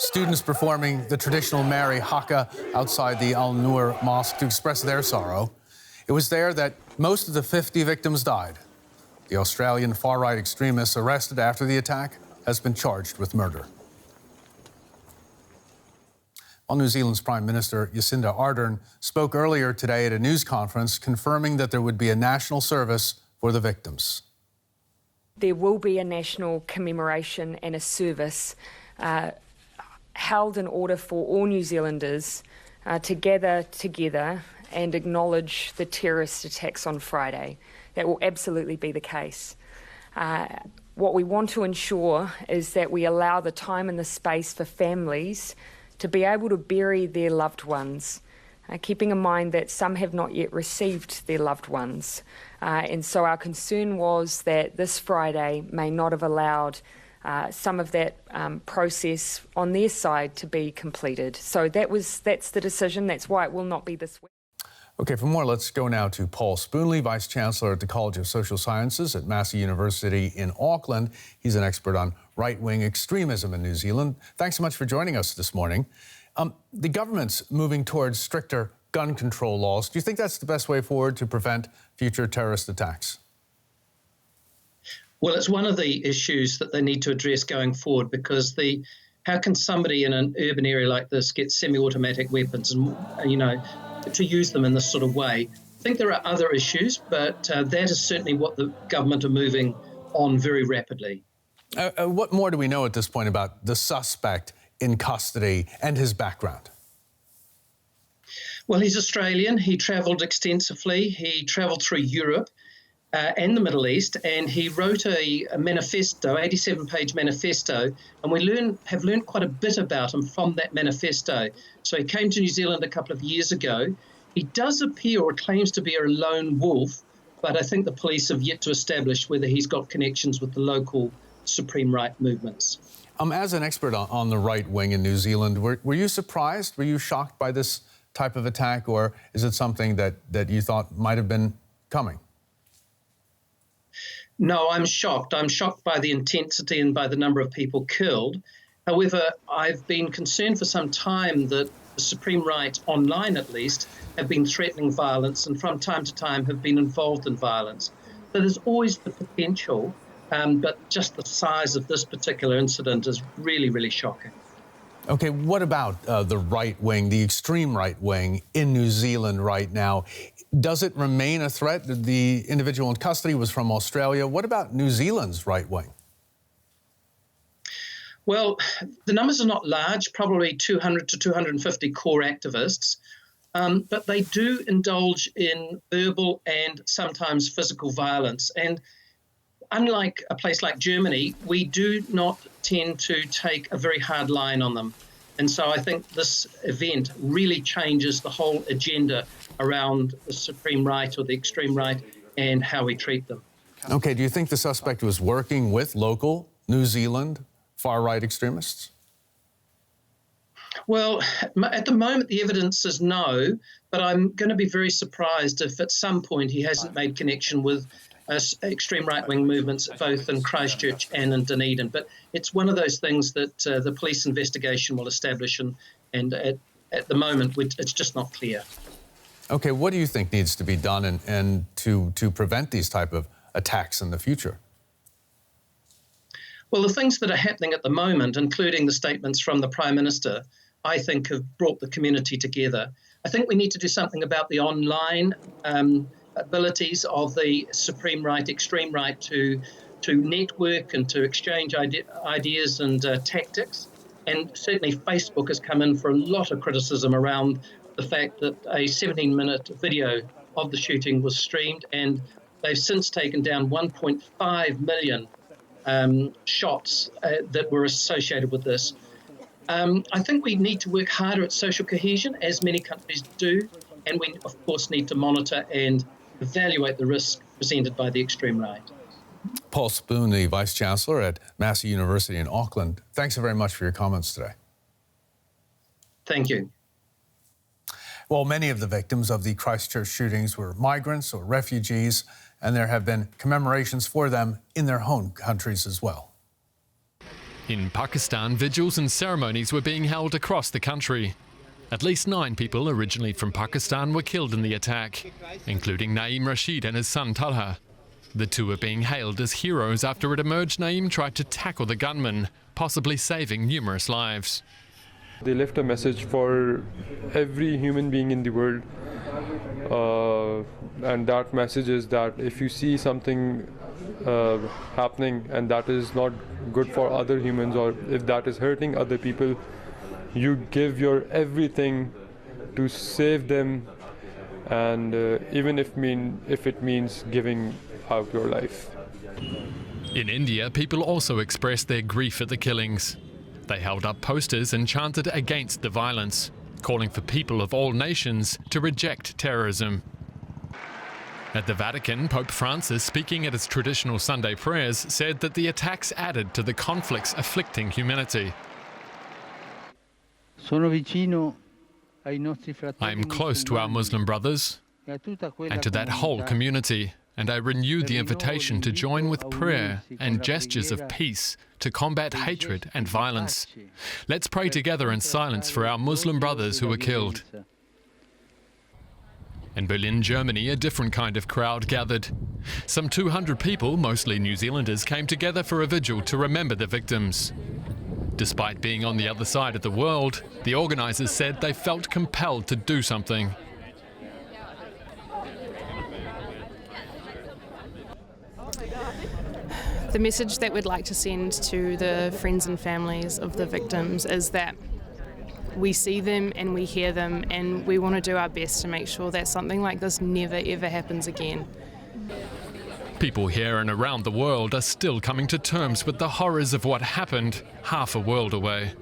Students performing the traditional Maori haka outside the Noor mosque to express their sorrow. It was there that most of the 50 victims died. The Australian far-right extremist arrested after the attack has been charged with murder. Well, New Zealand's Prime Minister Jacinda Ardern spoke earlier today at a news conference confirming that there would be a national service for the victims. There will be a national commemoration and a service held in order for all New Zealanders to gather together and acknowledge the terrorist attacks on Friday. That will absolutely be the case. What we want to ensure is that we allow the time and the space for families to be able to bury their loved ones, keeping in mind that some have not yet received their loved ones. And so our concern was that this Friday may not have allowed some of that process on their side to be completed. So that's the decision. That's why it will not be this week. Okay, for more, let's go now to Paul Spoonley, Vice Chancellor at the College of Social Sciences at Massey University in Auckland. He's an expert on right-wing extremism in New Zealand. Thanks so much for joining us this morning. The government's moving towards stricter gun control laws. Do you think that's the best way forward to prevent future terrorist attacks? Well, it's one of the issues that they need to address going forward, because how can somebody in an urban area like this get semi-automatic weapons and, to use them in this sort of way? I think there are other issues, but that is certainly what the government are moving on very rapidly. What more do we know at this point about the suspect in custody and his background? Well, he's Australian. He travelled extensively. He travelled through Europe and the Middle East, and he wrote a manifesto, 87-page manifesto, and we have learned quite a bit about him from that manifesto. So he came to New Zealand a couple of years ago. He does appear or claims to be a lone wolf, but I think the police have yet to establish whether he's got connections with the local supreme right movements. As an expert on the right wing in New Zealand, were you surprised? Were you shocked by this type of attack, or is it something that you thought might have been coming? No, I'm shocked. I'm shocked by the intensity and by the number of people killed. However, I've been concerned for some time that the supreme right, online at least, have been threatening violence and from time to time have been involved in violence. So there's always the potential, but just the size of this particular incident is really, really shocking. Okay, what about the right wing, the extreme right wing in New Zealand right now? Does it remain a threat? The individual in custody was from Australia. What about New Zealand's right wing? Well, the numbers are not large, probably 200 to 250 core activists, but they do indulge in verbal and sometimes physical violence. And unlike a place like Germany, we do not tend to take a very hard line on them. And so I think this event really changes the whole agenda around the supreme right or the extreme right and how we treat them. Okay, do you think the suspect was working with local New Zealand far-right extremists? Well, at the moment, the evidence is no, but I'm going to be very surprised if at some point he hasn't made connection with extreme right-wing movements both in Christchurch and in Dunedin. But it's one of those things that the police investigation will establish, and at the moment, it's just not clear. Okay, what do you think needs to be done and to prevent these type of attacks in the future? Well, the things that are happening at the moment, including the statements from the Prime Minister, I think have brought the community together. I think we need to do something about the online abilities of the supreme right, extreme right to network and to exchange ideas and tactics. And certainly Facebook has come in for a lot of criticism around the fact that a 17-minute video of the shooting was streamed, and they've since taken down 1.5 million shots that were associated with this. I think we need to work harder at social cohesion, as many countries do, and we, of course, need to monitor and evaluate the risk presented by the extreme right. Paul Spoon, the Vice Chancellor at Massey University in Auckland, thanks so very much for your comments today. Thank you. Well, many of the victims of the Christchurch shootings were migrants or refugees, and there have been commemorations for them in their home countries as well. In Pakistan, vigils and ceremonies were being held across the country. At least 9 people originally from Pakistan were killed in the attack, including Naeem Rashid and his son Talha. The two are being hailed as heroes after it emerged Naeem tried to tackle the gunman, possibly saving numerous lives. They left a message for every human being in the world, and that message is that if you see something happening and that is not good for other humans, or if that is hurting other people, you give your everything to save them, and even if it means giving out your life. In India, people also expressed their grief at the killings. They held up posters and chanted against the violence, calling for people of all nations to reject terrorism. At the Vatican, Pope Francis, speaking at his traditional Sunday prayers, said that the attacks added to the conflicts afflicting humanity. I am close to our Muslim brothers and to that whole community, and I renew the invitation to join with prayer and gestures of peace to combat hatred and violence. Let's pray together in silence for our Muslim brothers who were killed. In Berlin, Germany, a different kind of crowd gathered. Some 200 people, mostly New Zealanders, came together for a vigil to remember the victims. Despite being on the other side of the world, the organisers said they felt compelled to do something. The message that we'd like to send to the friends and families of the victims is that we see them and we hear them, and we want to do our best to make sure that something like this never ever happens again. People here and around the world are still coming to terms with the horrors of what happened half a world away.